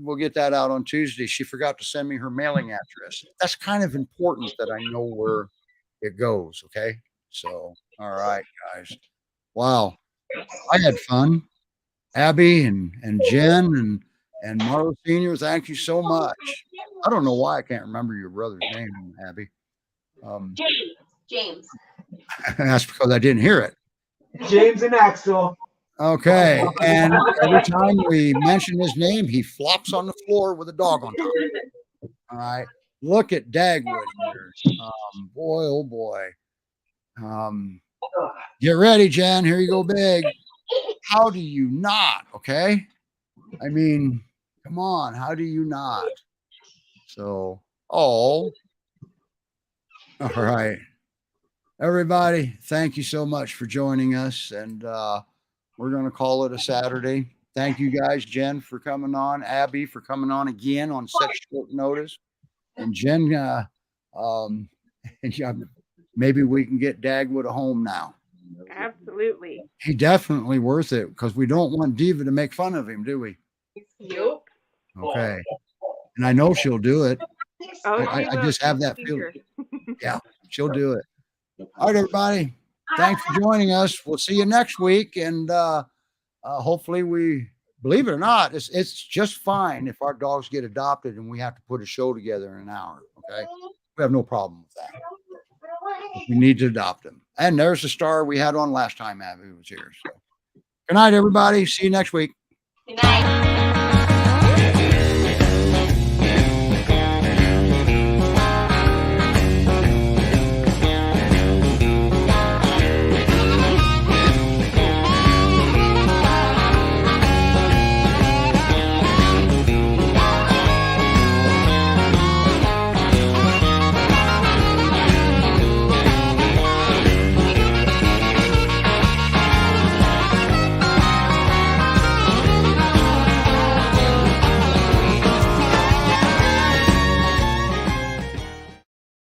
we'll get that out on Tuesday. She forgot to send me her mailing address. That's kind of important that I know where it goes. Okay, so all right, guys. Wow, I had fun. Abby and Jen and Marlo Senior, thank you so much. I don't know why I can't remember your brother's name, Abby. James. That's because I didn't hear it. James and Axel. Okay, and every time we mention his name, he flops on the floor with a dog on top. All right, look at Dagwood here. Boy, oh boy. Get ready, Jen. Here you go, big. How do you not? Okay, I mean, come on. How do you not? So, all right, everybody. Thank you so much for joining us, and we're going to call it a Saturday. Thank you guys, Jen, for coming on, Abby for coming on again on such short notice, and Jen. Maybe we can get Dagwood a home now. Absolutely. He definitely worth it because we don't want Diva to make fun of him, do we? Nope. Okay. And I know she'll do it. Oh, I just have that feeling. Yeah, she'll do it. All right, everybody. Thanks for joining us. We'll see you next week. And hopefully believe it or not, it's just fine if our dogs get adopted and we have to put a show together in an hour. Okay. We have no problem with that. We need to adopt them. And there's the star we had on last time Abby was here. So good night, everybody. See you next week. Good night.